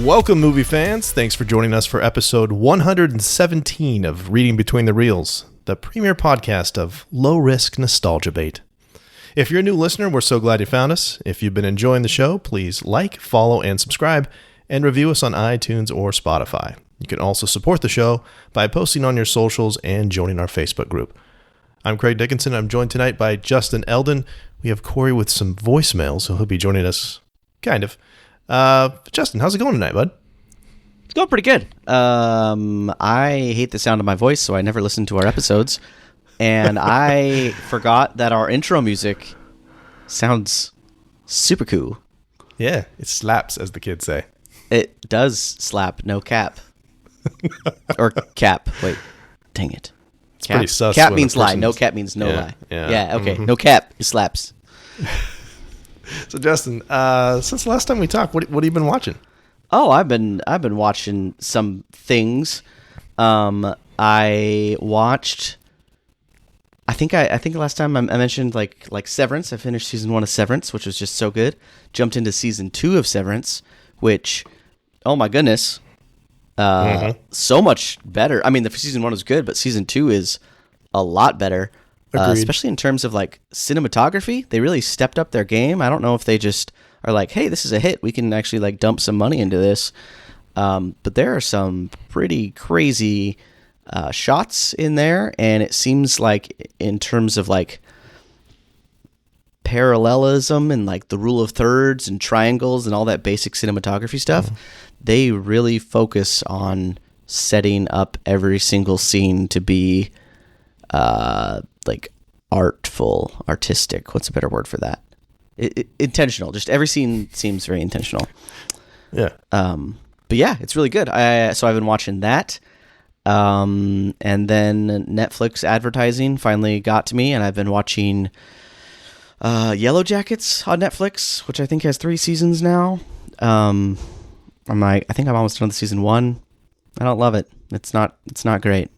Welcome, movie fans. Thanks for joining us for episode 117 of Reading Between the Reels, the premier podcast of low-risk nostalgia bait. If you're a new listener, we're so glad you found us. If you've been enjoying the show, please like, follow, and subscribe, and review us on iTunes or Spotify. You can also support the show by posting on your socials and joining our Facebook group. I'm Craig Dickinson. I'm joined tonight by Justin Eldon. We have Corey with some voicemails, so he'll be joining us, kind of. Justin, how's it going tonight, bud? It's going pretty good. I hate the sound of my voice, so I never listen to our episodes. And I forgot that our intro music sounds super cool. Yeah, it slaps, as the kids say. It does slap, no cap. Or cap. Wait, dang it. It's pretty sus. Cap means lie. No cap means no lie. Yeah, okay. Mm-hmm. No cap, it slaps. So, Justin, since the last time we talked, what have you been watching? Oh, I've been watching some things. I watched. I think last time I mentioned like Severance. I finished season 1 of Severance, which was just so good. Jumped into season 2 of Severance, which, oh my goodness, so much better. I mean, the season 1 was good, but season 2 is a lot better. Especially in terms of like cinematography. They really stepped up their game. I don't know if they just are like, hey, this is a hit, we can actually like dump some money into this. But there are some pretty crazy shots in there, and it seems like in terms of like parallelism and like the rule of thirds and triangles and all that basic cinematography stuff, they really focus on setting up every single scene to be like artistic. What's a better word for that? Intentional. Just every scene seems very intentional. Yeah. But yeah, it's really good. So I've been watching that. And then Netflix advertising finally got to me, and I've been watching Yellow Jackets on Netflix, which I think has 3 seasons now. I think I'm almost done with season 1. I don't love it. It's not great.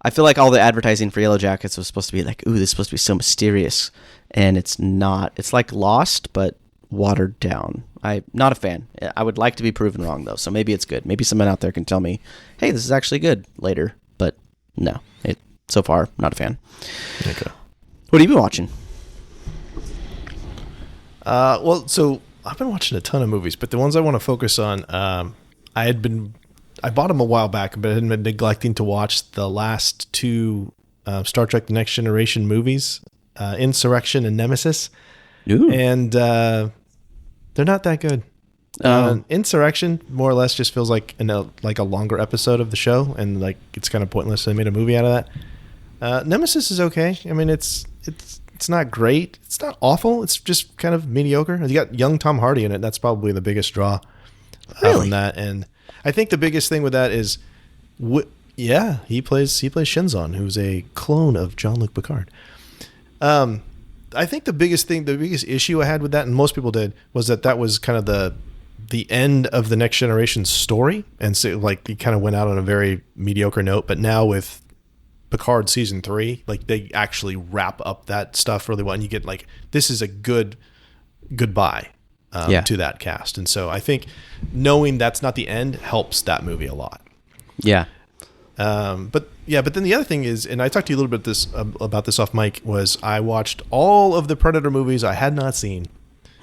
I feel like all the advertising for Yellow Jackets was supposed to be like, ooh, this is supposed to be so mysterious, and it's not. It's like Lost, but watered down. I'm not a fan. I would like to be proven wrong, though, so maybe it's good. Maybe someone out there can tell me, hey, this is actually good later, but no. So far, not a fan. Okay. What have you been watching? Well, so I've been watching a ton of movies, but the ones I want to focus on, I bought them a while back, but I had been neglecting to watch the last 2 Star Trek The Next Generation movies, Insurrection and Nemesis. Ooh. And they're not that good. Insurrection more or less just feels like a longer episode of the show, and like it's kind of pointless. They made a movie out of that. Nemesis is okay. I mean, it's not great. It's not awful. It's just kind of mediocre. You got young Tom Hardy in it. That's probably the biggest draw from that. And I think the biggest thing with that is, he plays Shinzon, who's a clone of Jean-Luc Picard. I think the biggest issue I had with that, and most people did, was that was kind of the end of the Next Generation story, and so like it kind of went out on a very mediocre note. But now with Picard season 3, like they actually wrap up that stuff really well, and you get like, this is a good goodbye to that cast. And so I think knowing that's not the end helps that movie a lot. Yeah. But then the other thing is, and I talked to you a little bit about this off mic, was I watched all of the Predator movies I had not seen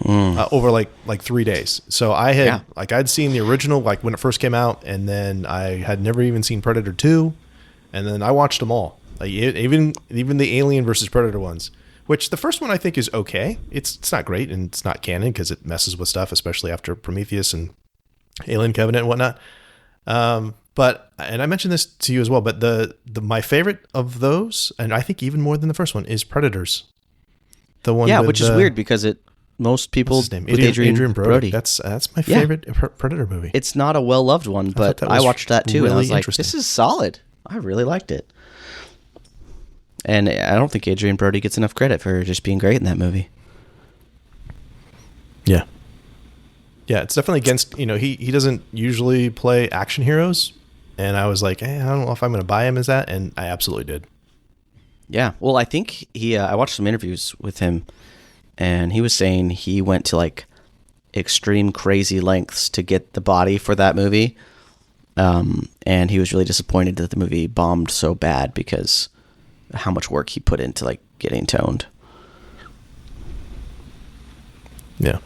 over like 3 days. So I had I'd seen the original like when it first came out, and then I had never even seen Predator 2, and then I watched them all, like even the Alien versus Predator ones. Which the first one I think is okay. It's not great, and it's not canon because it messes with stuff, especially after Prometheus and Alien Covenant and whatnot. But I mentioned this to you as well, but my favorite of those, and I think even more than the first one, is Predators. The one, which is weird because most people with Adrian Brody. That's my favorite Predator movie. It's not a well-loved one, but I watched that too, really, and I was like, this is solid. I really liked it. And I don't think Adrian Brody gets enough credit for just being great in that movie. Yeah. Yeah, it's definitely against, he doesn't usually play action heroes. And I was like, I don't know if I'm going to buy him as that. And I absolutely did. Yeah. Well, I think I watched some interviews with him, and he was saying he went to like extreme crazy lengths to get the body for that movie. And he was really disappointed that the movie bombed so bad because how much work he put into like getting toned. Yeah.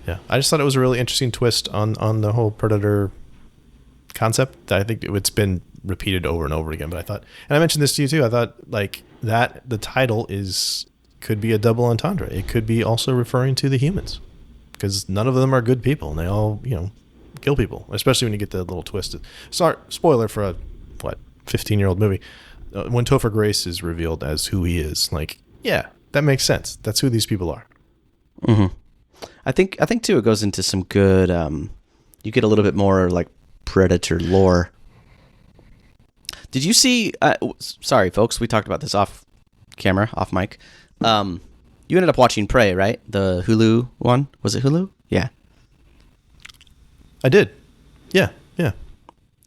Yeah. I just thought it was a really interesting twist on the whole Predator concept. I think it's been repeated over and over again, but I thought, and I mentioned this to you too, I thought like that the title could be a double entendre. It could be also referring to the humans, because none of them are good people and they all, kill people, especially when you get the little twist. Sorry, spoiler for a 15-year-old movie. When Topher Grace is revealed as who he is, like, yeah, that makes sense. That's who these people are. Mm-hmm. I think too, it goes into some good. You get a little bit more like Predator lore. Did you see? Sorry, folks, we talked about this off camera, off mic. You ended up watching Prey, right? The Hulu one. Was it Hulu? Yeah. I did. Yeah.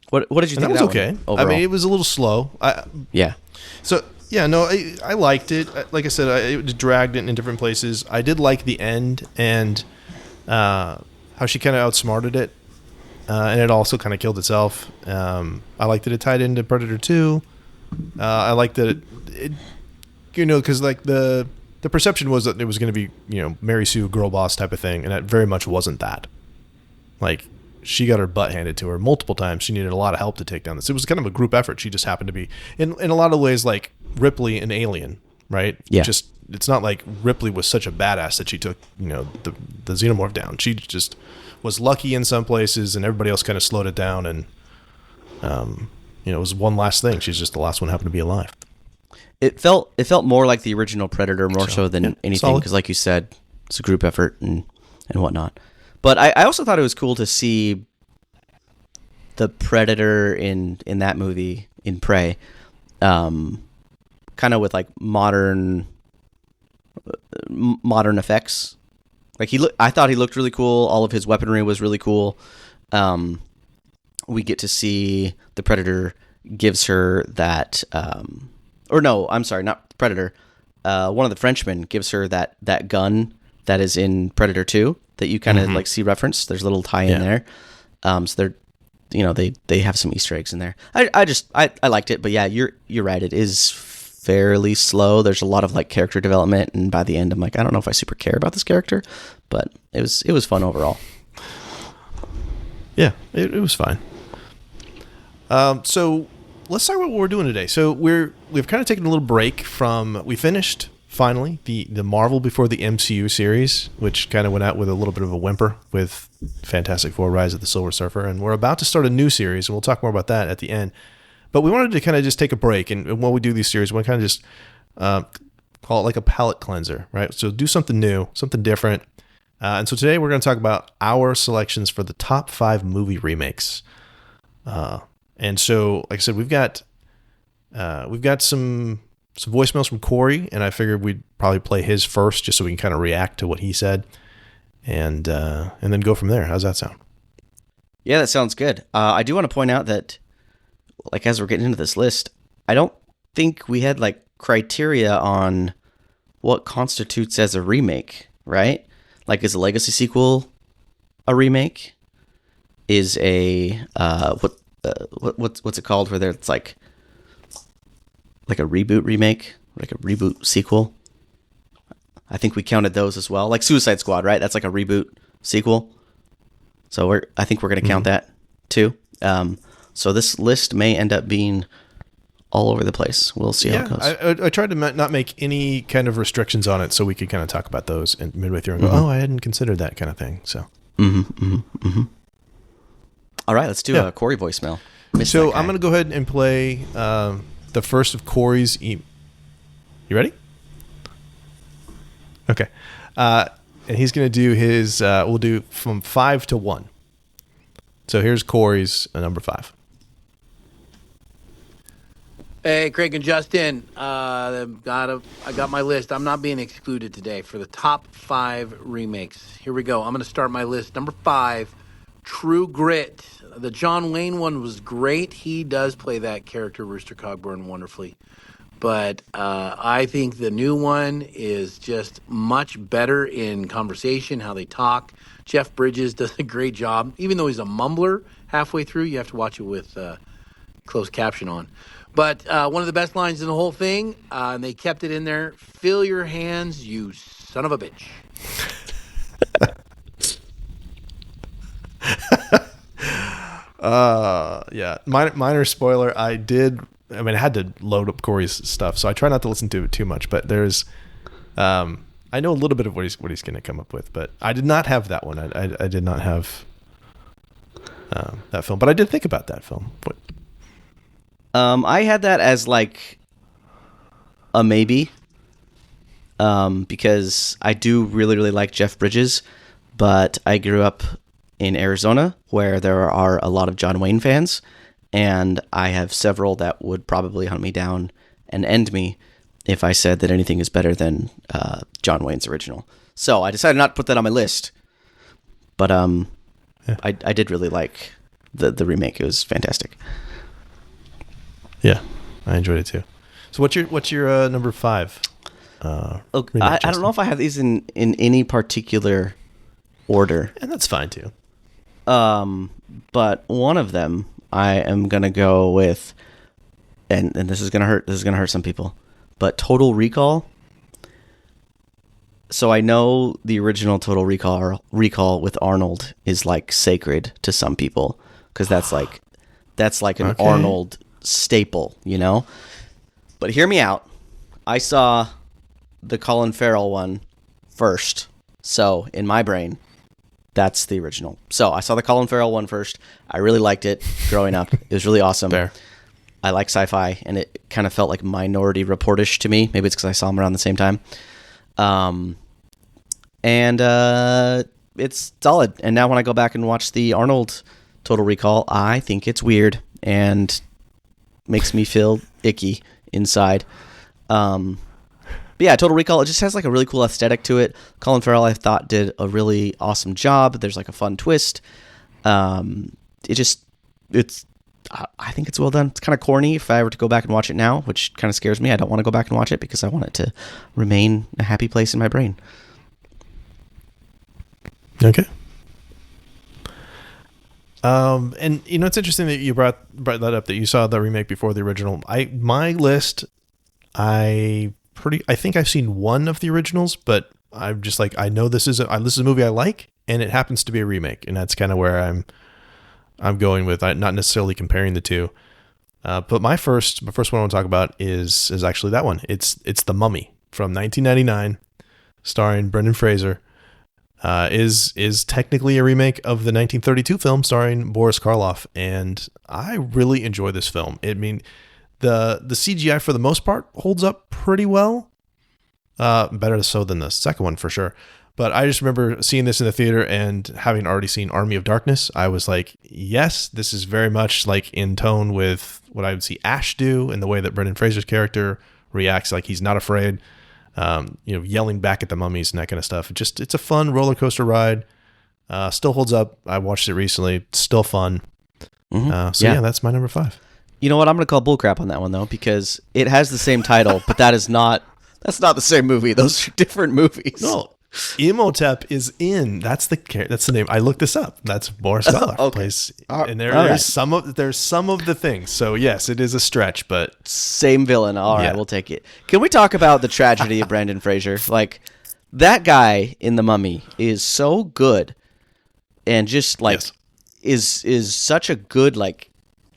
What did you think? That was okay. Overall? I mean, it was a little slow. Yeah. So yeah, no, I liked it. Like I said, it dragged it in different places. I did like the end and how she kind of outsmarted it, and it also kind of killed itself. I liked that it tied into Predator 2. I liked that it because like the perception was that it was going to be Mary Sue girl boss type of thing, and it very much wasn't that. Like, she got her butt handed to her multiple times. She needed a lot of help to take down this. It was kind of a group effort. She just happened to be in a lot of ways like Ripley and Alien, right? Yeah. Just, it's not like Ripley was such a badass that she took, the xenomorph down. She just was lucky in some places, and everybody else kind of slowed it down. And, it was one last thing. She's just the last one happened to be alive. It felt more like the original Predator more so than anything, because like you said, it's a group effort and whatnot. But I also thought it was cool to see the Predator in that movie, in Prey, kind of with like modern effects. Like I thought he looked really cool. All of his weaponry was really cool. We get to see the Predator gives her that, or no, I'm sorry, not Predator. One of the Frenchmen gives her that gun that is in Predator 2 that you kind of like see reference. There's a little tie in there. So they're, they have some Easter eggs in there. I liked it, but yeah, you're right. It is fairly slow. There's a lot of like character development, and by the end, I'm like, I don't know if I super care about this character, but it was fun overall. Yeah, it was fine. So let's talk about what we're doing today. So we've kind of taken a little break from, we finished finally the Marvel Before the MCU series, which kind of went out with a little bit of a whimper with Fantastic Four: Rise of the Silver Surfer, and we're about to start a new series, and we'll talk more about that at the end. But we wanted to kind of just take a break, and when we do these series, we want to kind of just call it like a palate cleanser, right? So do something new, something different. And so today we're going to talk about our selections for the top 5 movie remakes. And so, like I said, we've got some voicemails from Corey, and I figured we'd probably play his first just so we can kind of react to what he said, and then go from there. How's that sound? Yeah, that sounds good. I do want to point out that, like, as we're getting into this list, I don't think we had like criteria on what constitutes as a remake, right? Like, is a legacy sequel a remake? Is a what's it called where it's like a reboot remake, like a reboot sequel? I think we counted those as well. Like Suicide Squad, right? That's like a reboot sequel. So I think we're going to count that too. So this list may end up being all over the place. We'll see how it goes. I tried to not make any kind of restrictions on it so we could kind of talk about those and midway through and go, I hadn't considered that kind of thing. So. All right, let's do a Corey voicemail. So I'm going to go ahead and play the first of Corey's You ready? Okay. And he's going to do his, we'll do from 5 to 1. So here's Corey's number 5. Hey, Craig and Justin. I got my list. I'm not being excluded today for the top 5 remakes. Here we go. I'm going to start my list. Number 5, True Grit. The John Wayne one was great. He does play that character, Rooster Cogburn, wonderfully. But I think the new one is just much better in conversation, how they talk. Jeff Bridges does a great job. Even though he's a mumbler halfway through, you have to watch it with closed caption on. But one of the best lines in the whole thing, and they kept it in there, "Fill your hands, you son of a bitch." Yeah. Minor spoiler. I had to load up Corey's stuff, so I try not to listen to it too much. But there's, I know a little bit of what he's going to come up with, but I did not have that one. I did not have that film, but I did think about that film. What? I had that as like a maybe, because I do really, really like Jeff Bridges, but I grew up in Arizona where there are a lot of John Wayne fans, and I have several that would probably hunt me down and end me if I said that anything is better than John Wayne's original. So I decided not to put that on my list, but Yeah. I did really like the remake. It was fantastic. Yeah, I enjoyed it too. So what's your number 5? Okay, I don't know if I have these in any particular order. And that's fine too. But one of them I am gonna go with, and this is gonna hurt. This is gonna hurt some people, but Total Recall. So I know the original Total Recall with Arnold is like sacred to some people because that's like an Okay. Arnold staple, you know. But hear me out. I saw the Colin Farrell one first, so in my brain, that's the original. So I saw the Colin Farrell one first. I really liked it growing up. It was really awesome. Fair. I like sci-fi, and it kind of felt like Minority Report-ish to me. Maybe it's because I saw them around the same time. It's solid. And now when I go back and watch the Arnold Total Recall, I think it's weird and makes me feel icky inside. But yeah, Total Recall, it just has like a really cool aesthetic to it. Colin Farrell, I thought, did a really awesome job. There's like a fun twist. I think it's well done. It's kind of corny if I were to go back and watch it now, which kind of scares me. I don't want to go back and watch it because I want it to remain a happy place in my brain. Okay. And you know, it's interesting that you brought that up, that you saw the remake before the original. My list, I think I've seen one of the originals, but I'm just like, I know this is a movie I like, and it happens to be a remake, and that's kind of where I'm going with. Not necessarily comparing the two, but my first one I want to talk about is actually that one. It's The Mummy from 1999, starring Brendan Fraser. Is technically a remake of the 1932 film starring Boris Karloff, and I really enjoy this film. I mean, the CGI for the most part holds up pretty well, better so than the second one for sure. But I just remember seeing this in the theater and having already seen Army of Darkness. I was like, yes, this is very much like in tone with what I would see Ash do, and the way that Brendan Fraser's character reacts, like he's not afraid. Yelling back at the mummies and that kind of stuff. It's a fun roller coaster ride. Still holds up. I watched it recently. Still fun. Mm-hmm. Yeah, that's my number 5. You know what? I'm going to call bullcrap on that one, though, because it has the same title, but that's not the same movie. Those are different movies. No, Imhotep is in. That's the name. I looked this up. That's Boris Karloff plays, and there's some of the things. So yes, it is a stretch, but same villain. All right, we'll take it. Can we talk about the tragedy of Brendan Fraser? Like, that guy in The Mummy is so good, and just like is such a good like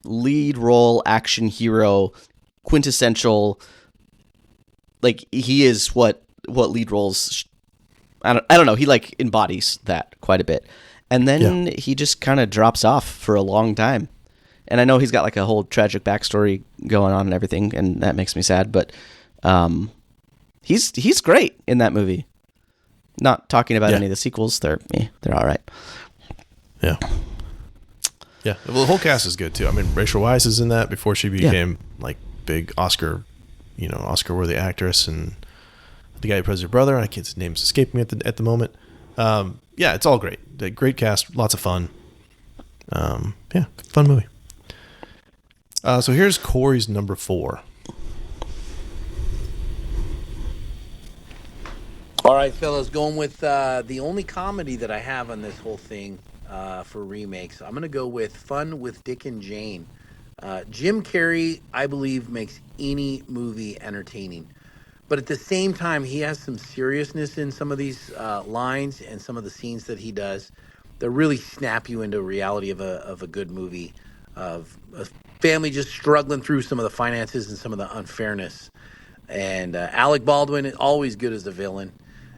lead role action hero, quintessential. Like, he is what lead roles. I don't know. He like embodies that quite a bit, and then he just kind of drops off for a long time. And I know he's got like a whole tragic backstory going on and everything, and that makes me sad. But he's great in that movie. Not talking about any of the sequels; they're all right. Yeah, yeah. Well, the whole cast is good too. I mean, Rachel Weisz is in that before she became like big Oscar-worthy actress, and the guy who plays her brother, I can't, his name's escaping me at the moment. It's all great. The great cast, lots of fun. Fun movie. So here's Corey's number 4. All right, fellas, going with the only comedy that I have on this whole thing for remakes. I'm going to go with Fun with Dick and Jane. Jim Carrey, I believe, makes any movie entertaining. But at the same time, he has some seriousness in some of these lines and some of the scenes that he does that really snap you into reality of a good movie of a family just struggling through some of the finances and some of the unfairness. And Alec Baldwin is always good as the villain.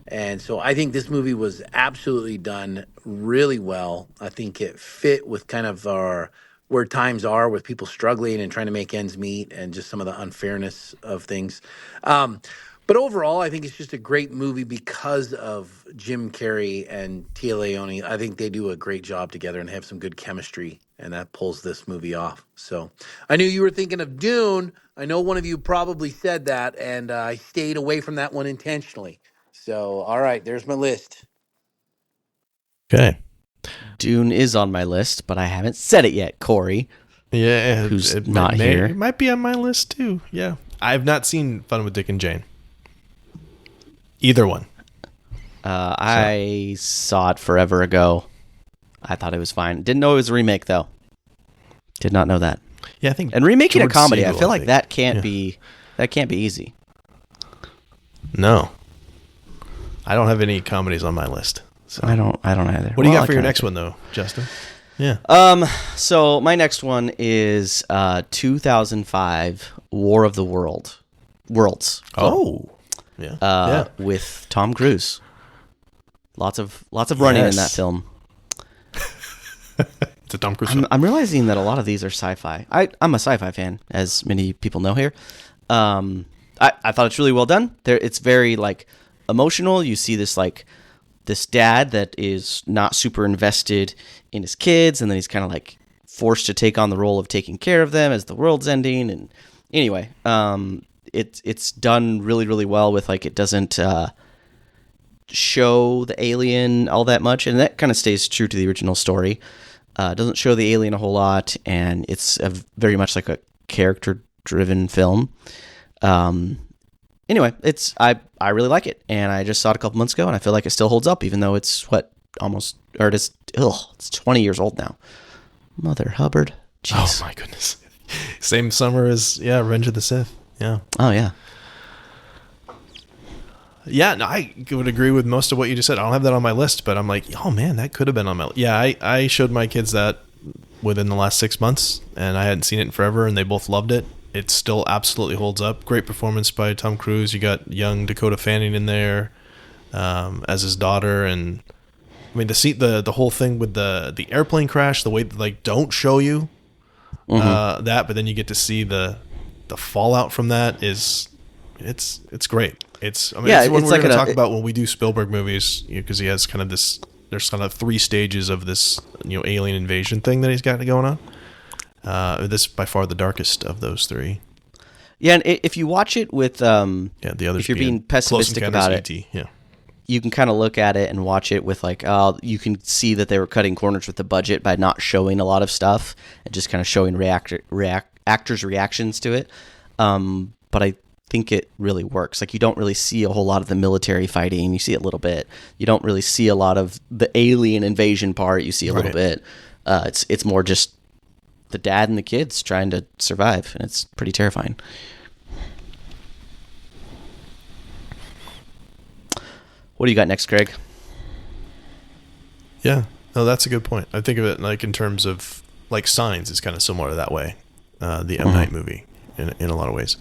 And so I think this movie was absolutely done really well. I think it fit with kind of our where times are with people struggling and trying to make ends meet and just some of the unfairness of things. Um, but overall, I think it's just a great movie because of Jim Carrey and Tia Leone. I think they do a great job together and have some good chemistry, and that pulls this movie off. So I knew you were thinking of Dune. I know one of you probably said that, and I stayed away from that one intentionally. So, all right, there's my list. Okay. Dune is on my list, but I haven't said it yet, Corey. Yeah, who's not here. It might be on my list too. Yeah, I have not seen Fun with Dick and Jane. Either one. I saw it forever ago. I thought it was fine. Didn't know it was a remake though. Did not know that. Yeah, I think. And remaking George a comedy, Siegel, I feel like think. that can't be easy. No, I don't have any comedies on my list. So. I don't either. What do you got for your next one though, Justin? Yeah. So my next one is 2005 War of the Worlds. Oh. Yeah. With Tom Cruise. Lots of running in that film. It's a Tom Cruise film. I'm realizing that a lot of these are sci-fi. I'm a sci-fi fan, as many people know here. I thought it's really well done. It's very like emotional. You see this dad that is not super invested in his kids, and then he's kind of like forced to take on the role of taking care of them as the world's ending. And anyway, it's done really, really well with like it doesn't show the alien all that much, and that kind of stays true to the original story. It doesn't show the alien a whole lot, and it's very much like a character-driven film. Anyway, I really like it, and I just saw it a couple months ago, and I feel like it still holds up, even though it's it's 20 years old now. Mother Hubbard. Jeez. Oh my goodness. Same summer as Revenge of the Sith. Yeah. Oh yeah. Yeah, no, I would agree with most of what you just said. I don't have that on my list, but I'm like, oh man, that could have been on my list. Yeah, I showed my kids that within the last 6 months, and I hadn't seen it in forever, and they both loved it. It still absolutely holds up. Great performance by Tom Cruise. You got young Dakota Fanning in there as his daughter, and I mean the whole thing with the airplane crash, the way like don't show you that, but then you get to see the fallout from that is it's great. It's one we're going to talk about when we do Spielberg movies, because he has kind of this. There's kind of 3 stages of this alien invasion thing that he's got going on. This by far the darkest of those 3. Yeah, and if you watch it with the others, if you're being pessimistic about it, yeah, you can kind of look at it and watch it with like, you can see that they were cutting corners with the budget by not showing a lot of stuff and just kind of showing actors' reactions to it. But I think it really works. Like you don't really see a whole lot of the military fighting. You see it a little bit. You don't really see a lot of the alien invasion part. You see a little bit. It's more just the dad and the kids trying to survive, and it's pretty terrifying. What do you got next, Craig? Yeah, no, that's a good point. I think of it like in terms of like Signs is kind of similar to that way. The M. Night movie in a lot of ways.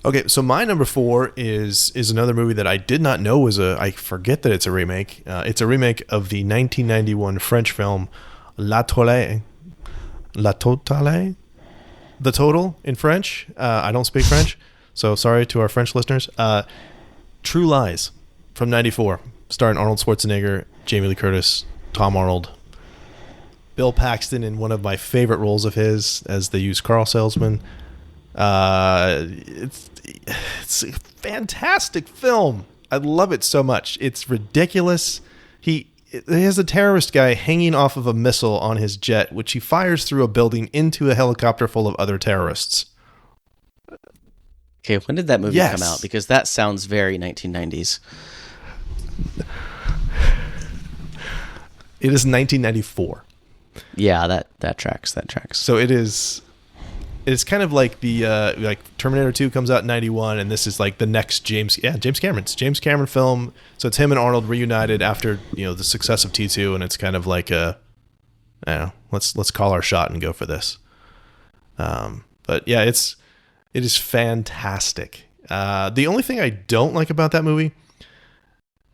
Okay, so my number 4 is another movie that I did not know was I forget that it's a remake. It's a remake of the 1991 French film La Totale, The Total in French. I don't speak French, so sorry to our French listeners. True Lies from '94, starring Arnold Schwarzenegger, Jamie Lee Curtis, Tom Arnold, Bill Paxton in one of my favorite roles of his as the used car salesman. It's a fantastic film. I love it so much. It's ridiculous. He has a terrorist guy hanging off of a missile on his jet, which he fires through a building into a helicopter full of other terrorists. Okay, when did that movie Yes. come out? Because that sounds very 1990s. It is 1994. Yeah, that tracks. That tracks. So it's kind of like the like Terminator 2 comes out in 91, and this is like the next James Cameron film. So it's him and Arnold reunited after the success of T2, and it's kind of like I don't know, let's call our shot and go for this. But yeah, it is fantastic. The only thing I don't like about that movie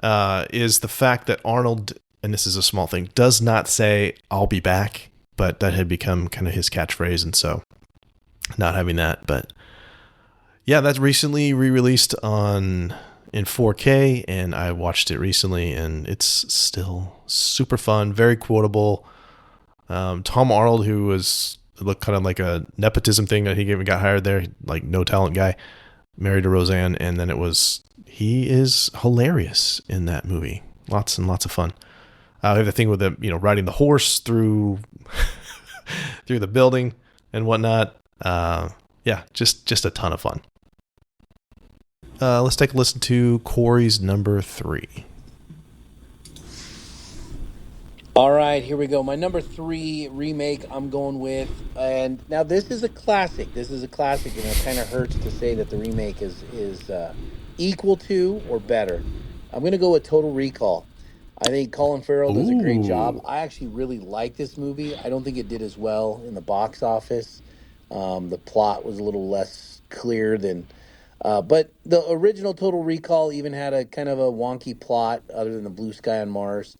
is the fact that Arnold, and this is a small thing, does not say "I'll be back," but that had become kind of his catchphrase, and so not having that. But yeah, that's recently re-released in 4K, and I watched it recently, and it's still super fun, very quotable. Tom Arnold, who looked kind of like a nepotism thing that he got hired there, like no talent guy, married to Roseanne, and then he is hilarious in that movie. Lots and lots of fun. We have the thing with the riding the horse through through the building and whatnot. Yeah, just a ton of fun. Let's take a listen to Corey's number 3. All right, here we go. My number 3 remake I'm going with, and now this is a classic. This is a classic, and it kind of hurts to say that the remake is equal to or better. I'm going to go with Total Recall. I think Colin Farrell does a great job. I actually really like this movie. I don't think it did as well in the box office. The plot was a little less clear than... but the original Total Recall even had a kind of a wonky plot other than the blue sky on Mars.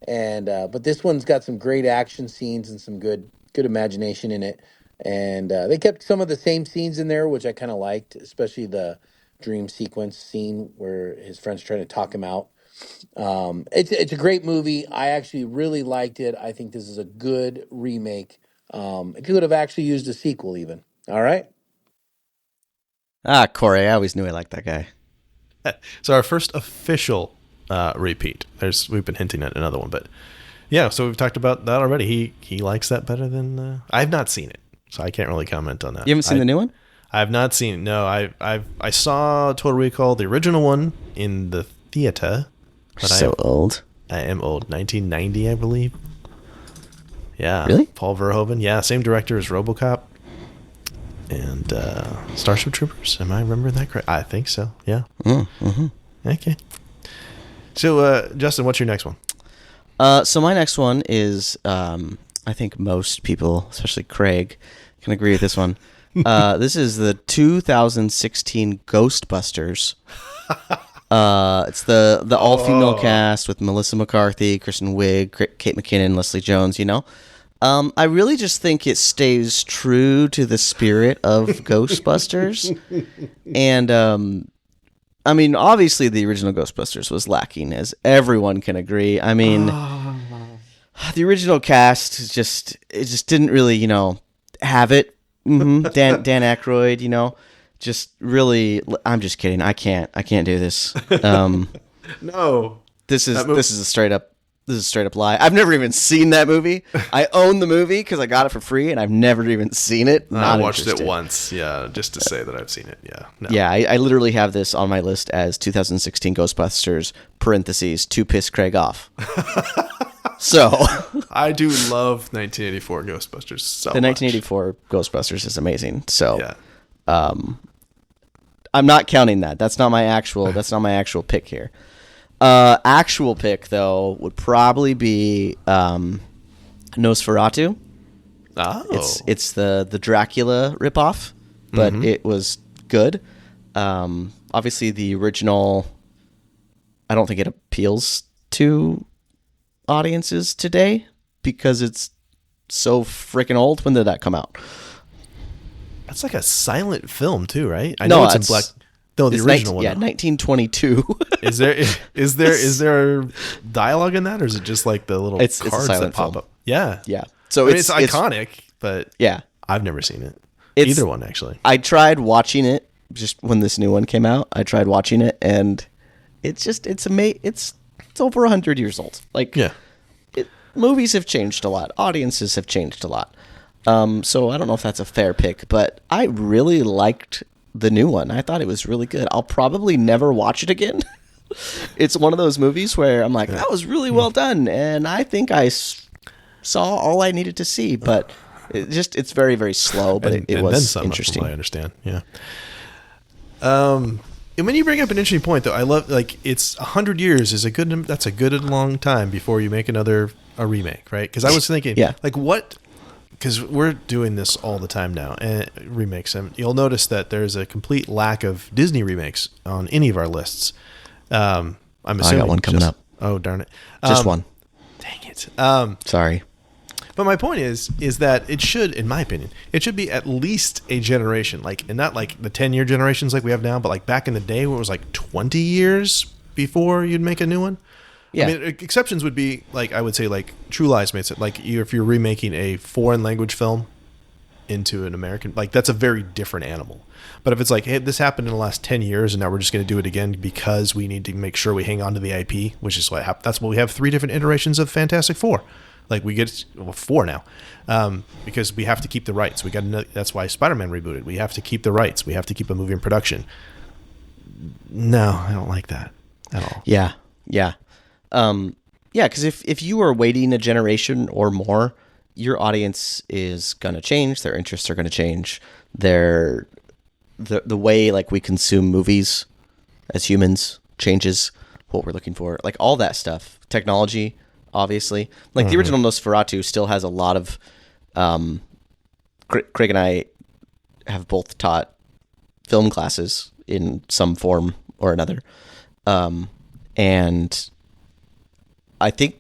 And but this one's got some great action scenes and some good imagination in it. And they kept some of the same scenes in there, which I kind of liked, especially the dream sequence scene where his friend's trying to talk him out. It's a great movie. I actually really liked it. I think this is a good remake. It could have actually used a sequel even. All right. Corey, I always knew I liked that guy. So our first official repeat. We've been hinting at another one, but yeah. So we've talked about that already. He likes that better than I've not seen it, so I can't really comment on that. You haven't seen the new one? I've not seen it. No, I saw Total Recall, the original one, in the theater. But Old. I am old. 1990, I believe. Yeah. Really? Paul Verhoeven. Yeah, same director as RoboCop and Starship Troopers. Am I remembering that correct? I think so. Yeah. Mm-hmm. Okay. So, Justin, what's your next one? So my next one is, I think most people, especially Craig, can agree with this one. This is the 2016 Ghostbusters. It's the all-female cast with Melissa McCarthy, Kristen Wiig, Kate McKinnon, Leslie Jones, I really just think it stays true to the spirit of Ghostbusters. And, I mean, obviously the original Ghostbusters was lacking, as everyone can agree. I mean, the original cast just didn't really, have it. Mm-hmm. Dan Aykroyd, just really. I'm just kidding. I can't do this. No, this is a straight up. This is a straight up lie. I've never even seen that movie. I own the movie because I got it for free, and I've never even seen it. I watched it once, just to say that I've seen it. Yeah, no. Yeah. I literally have this on my list as 2016 Ghostbusters (parentheses to piss Craig off). So I do love 1984 Ghostbusters so the much. 1984 Ghostbusters is amazing. So Yeah. I'm not counting that. That's not my actual pick here. Actual pick though would probably be Nosferatu. Oh, It's the Dracula ripoff, but it was good. Obviously the original, I don't think it appeals to audiences today because it's so freaking old. When did that come out? that's like a silent film too, right? I No, know it's in black. No, the original one. Yeah, 1922. Is there dialogue in that, or is it just like the little It's a cards silent that pop film. up? Yeah, Yeah. So I mean, it's iconic, but yeah. I've never seen it. It's- Either one, actually. I tried watching it just when this new one came out. I tried watching it, and it's over 100 years old. Like, Yeah. movies have changed a lot. Audiences have changed a lot. So I don't know if that's a fair pick, but I really liked the new one. I thought it was really good. I'll probably never watch it again. It's one of those movies where I'm like, that was really well done, and I think I saw all I needed to see, but it's very, very slow, but it was interesting. I understand, yeah. And when you bring up an interesting point, though, I love, like, it's 100 years that's a good and long time before you make a remake, right? Because I was thinking, like, what... Because we're doing this all the time now, remakes, and you'll notice that there's a complete lack of Disney remakes on any of our lists. I'm assuming I got one coming up. Oh, darn it. Just one. Dang it. Sorry. But my point is that it should, in my opinion, it should be at least a generation, like, and not like the 10-year generations like we have now, but like back in the day where it was like 20 years before you'd make a new one. Yeah. I mean, exceptions would be, like, I would say, like, True Lies makes it, like, if you're remaking a foreign language film into an American, like, that's a very different animal. But if it's like, hey, this happened in the last 10 years and now we're just going to do it again because we need to make sure we hang on to the IP, which is that's what we have 3 different iterations of Fantastic Four. Like, we get 4 now, because we have to keep the rights. That's why Spider-Man rebooted. We have to keep the rights. We have to keep a movie in production. No, I don't like that at all. Yeah. Because if you are waiting a generation or more, your audience is going to change. Their interests are going to change. The way, like, we consume movies as humans changes, what we're looking for. Like, all that stuff. Technology, obviously. Like, the original Nosferatu still has a lot of... Craig and I have both taught film classes in some form or another. And... I think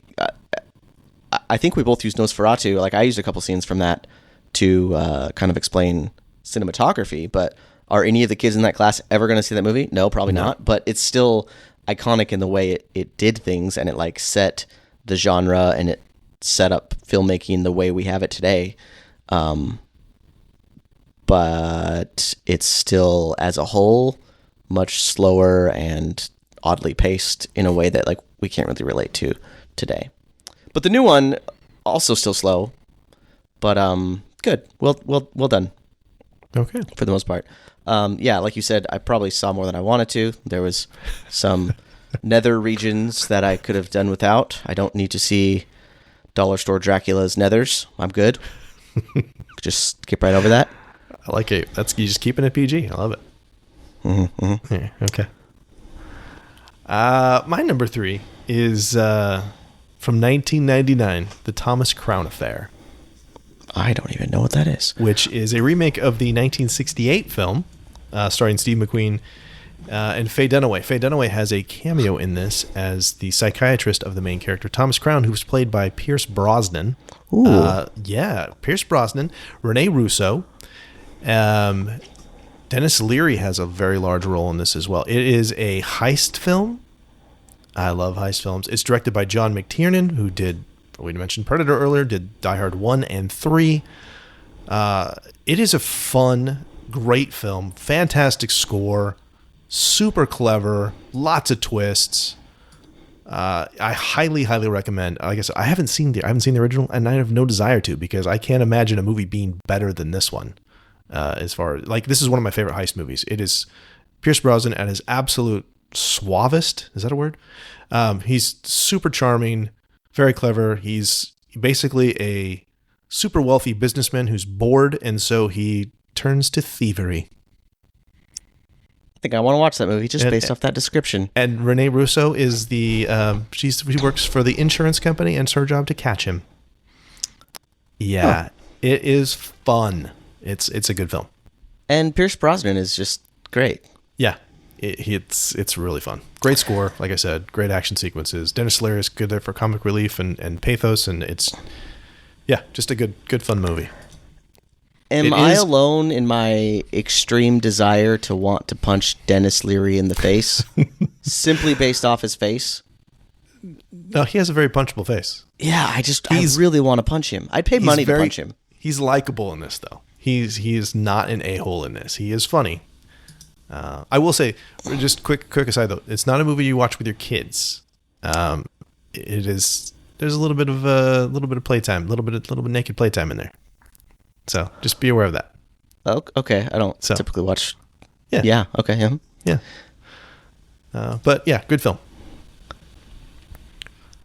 we both use Nosferatu. Like, I used a couple scenes from that to kind of explain cinematography. But are any of the kids in that class ever going to see that movie? No, probably not. But it's still iconic in the way it did things, and it, like, set the genre, and it set up filmmaking the way we have it today. But it's still, as a whole, much slower and oddly paced in a way that, like, we can't really relate to today. But the new one, also still slow, but good. Well done. Okay. For the most part. Like you said, I probably saw more than I wanted to. There was some nether regions that I could have done without. I don't need to see Dollar Store Dracula's nethers. I'm good. Just skip right over that. I like it. You just keeping it PG. I love it. Mm-hmm. Yeah, okay. My number 3 is from 1999, The Thomas Crown Affair. I don't even know what that is. Which is a remake of the 1968 film starring Steve McQueen and Faye Dunaway. Faye Dunaway has a cameo in this as the psychiatrist of the main character, Thomas Crown, who was played by Pierce Brosnan. Ooh. Pierce Brosnan, Rene Russo. Dennis Leary has a very large role in this as well. It is a heist film. I love heist films. It's directed by John McTiernan, who did, we mentioned Predator earlier, did Die Hard 1 and 3. It is a fun, great film. Fantastic score. Super clever. Lots of twists. I highly, highly recommend. Like I said, I haven't seen the original, and I have no desire to, because I can't imagine a movie being better than this one. As far as, like, this is one of my favorite heist movies. It is Pierce Brosnan at his absolute suavest. Is that a word? He's super charming, very clever. He's basically a super wealthy businessman who's bored, and so he turns to thievery. I think I want to watch that movie just based off that description. And Rene Russo is she works for the insurance company, and it's her job to catch him. Yeah, It is fun. It's a good film. And Pierce Brosnan is just great. Yeah, it's really fun. Great score, like I said. Great action sequences. Dennis Leary is good there for comic relief and pathos, and it's just a good fun movie. Am I alone in my extreme desire to want to punch Dennis Leary in the face, simply based off his face? No, he has a very punchable face. Yeah, I really want to punch him. I'd pay money to punch him. He's likable in this, though. He is not an a-hole in this. He is funny. I will say, just quick aside though, it's not a movie you watch with your kids. It is. There's a little bit of playtime, a little bit naked playtime in there. So just be aware of that. Oh, okay. I don't typically watch Yeah. Okay. Yeah. Yeah. But yeah, good film.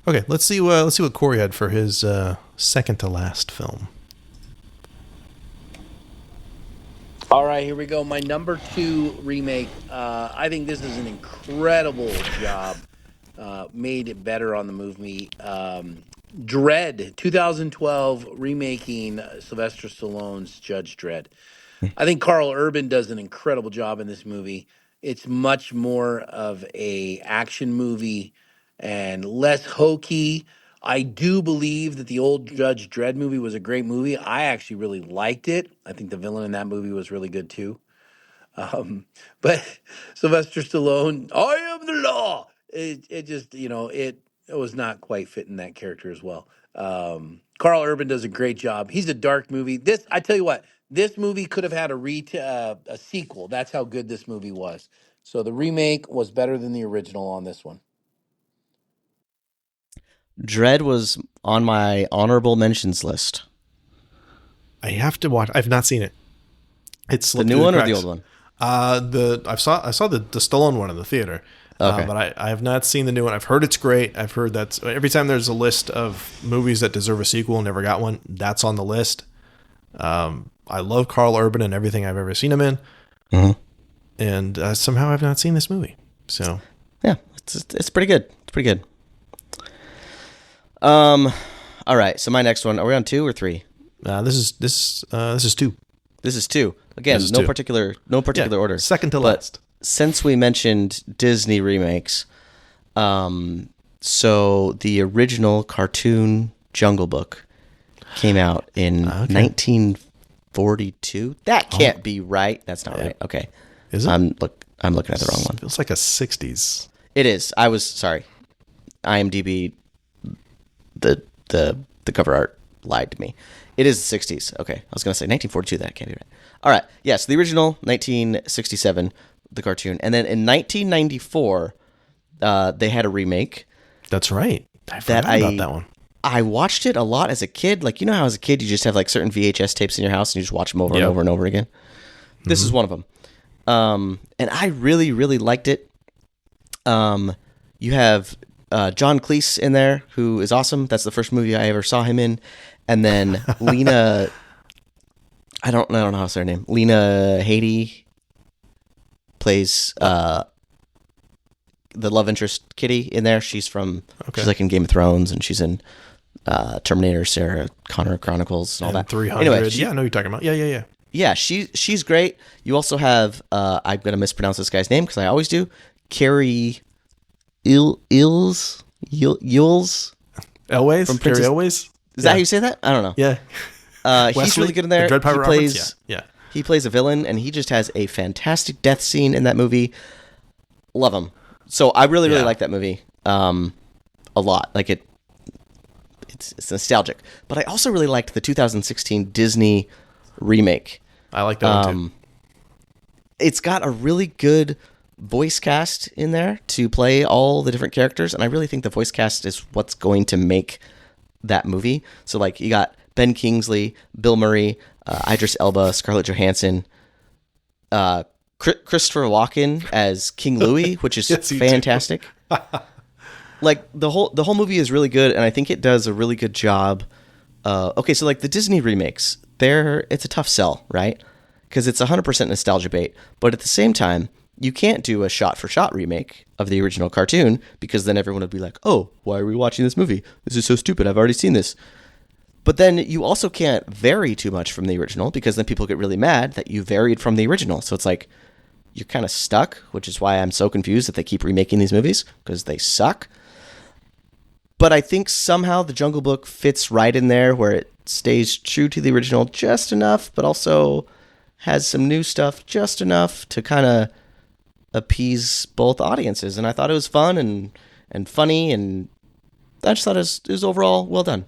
Okay, let's see what Corey had for his second to last film. All right, here we go. My number 2 remake. I think this is an incredible job. Made it better on the movie. Dredd, 2012, remaking Sylvester Stallone's Judge Dredd. I think Carl Urban does an incredible job in this movie. It's much more of a action movie and less hokey. I do believe that the old Judge Dredd movie was a great movie. I actually really liked it. I think the villain in that movie was really good too. But Sylvester Stallone, I am the law. It just, it was not quite fitting that character as well. Carl Urban does a great job. He's a dark movie. I tell you what, this movie could have had a sequel. That's how good this movie was. So the remake was better than the original on this one. Dread was on my honorable mentions list. I have to watch. I've not seen it. It's the new one or the old one? I saw the Stallone one in the theater. Okay. But I have not seen the new one. I've heard it's great. I've heard that's every time there's a list of movies that deserve a sequel and never got one, that's on the list. I love Carl Urban and everything I've ever seen him in. Mm-hmm. And somehow I've not seen this movie. So yeah, it's pretty good. It's pretty good. All right. So my next one. Are we on 2 or 3? This is 2. This is 2. Again, no 2. particular order. Second to last. Since we mentioned Disney remakes, so the original cartoon Jungle Book came out in 1942. That can't be right. That's not right. Okay. Is it? I'm looking at the wrong one. Feels like a 60s. It is. I was sorry. IMDb, the cover art lied to me. It is the 60s. Okay. I was going to say 1942. That can't be right. All right. Yes, the original 1967, the cartoon. And then in 1994, they had a remake. That's right. I forgot about that one. I watched it a lot as a kid. Like, you know how as a kid you just have like certain VHS tapes in your house and you just watch them over and over and over again? This is one of them. And I really, really liked it. You have John Cleese in there, who is awesome. That's the first movie I ever saw him in. And then Lena, I don't know how to say her name. Lena Headey plays the love interest Kitty in there. She's like in Game of Thrones, and she's in Terminator, Sarah Connor Chronicles, and all that. 300. Anyway, I know who you're talking about. Yeah. Yeah, she's great. You also have I'm gonna mispronounce this guy's name because I always do. Carrie Ills Elways from Carrie Elways. Is that how you say that? I don't know. Yeah. He's really good in there. The Dread Pirate plays, Roberts? Yeah. He plays a villain, and he just has a fantastic death scene in that movie. Love him. So I really like that movie a lot. Like it's nostalgic. But I also really liked the 2016 Disney remake. I like that one too. It's got a really good voice cast in there to play all the different characters, and I really think the voice cast is what's going to make that movie. So like you got Ben Kingsley, Bill Murray, Idris Elba, Scarlett Johansson, Christopher Walken as King Louis, which is fantastic. Like the whole movie is really good, and I think it does a really good job. Okay, so like the Disney remakes, it's a tough sell, right? Because it's 100% nostalgia bait, but at the same time, you can't do a shot-for-shot remake of the original cartoon because then everyone would be like, oh, why are we watching this movie? This is so stupid. I've already seen this. But then you also can't vary too much from the original because then people get really mad that you varied from the original. So it's like you're kind of stuck, which is why I'm so confused that they keep remaking these movies because they suck. But I think somehow the Jungle Book fits right in there where it stays true to the original just enough, but also has some new stuff just enough to kind of appease both audiences. And I thought it was fun and funny, and I just thought it was overall well done.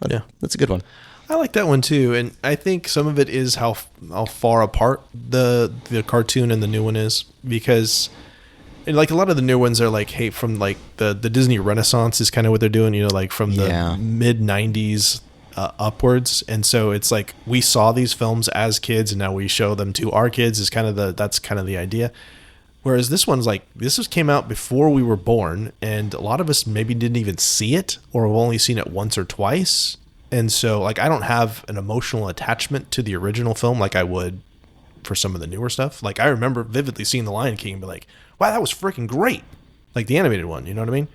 Yeah, that's a good one. I like that one too, and I think some of it is how far apart the cartoon and the new one is, because like a lot of the new ones are like, hey, from like the Disney Renaissance is kind of what they're doing, like from the mid 90s upwards, and so it's like we saw these films as kids, and now we show them to our kids. Is kind of that's kind of the idea. Whereas this one's like came out before we were born, and a lot of us maybe didn't even see it, or have only seen it once or twice. And so, like, I don't have an emotional attachment to the original film like I would for some of the newer stuff. Like, I remember vividly seeing The Lion King and be like, wow, that was freaking great. Like the animated one, you know what I mean?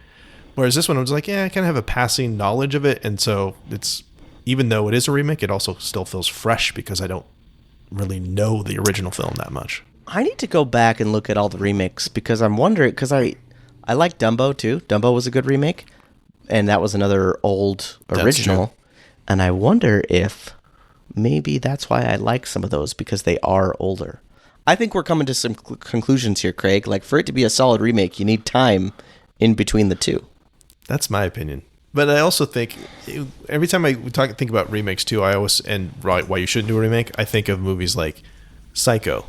Whereas this one, I was like, yeah, I kind of have a passing knowledge of it. And so it's, even though it is a remake, it also still feels fresh because I don't really know the original film that much. I need to go back and look at all the remakes because I'm wondering, because I like Dumbo too. Dumbo was a good remake, and that was another old original. And I wonder if maybe that's why I like some of those, because they are older. I think we're coming to some conclusions here, Craig. Like, for it to be a solid remake, you need time in between the two. That's my opinion. But I also think every time I think about remakes too, I always, and why you shouldn't do a remake, I think of movies like Psycho,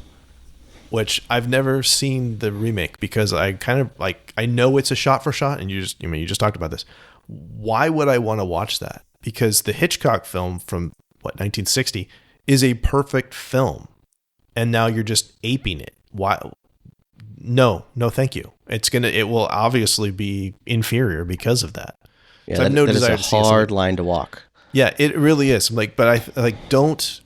which I've never seen the remake because I kind of like, I know it's a shot for shot, and you just talked about this. Why would I want to watch that? Because the Hitchcock film from 1960 is a perfect film, and now you're just aping it. Why? No, thank you. It will obviously be inferior because of that. Yeah, that is a hard line to walk. Yeah, it really is. Like, but I like don't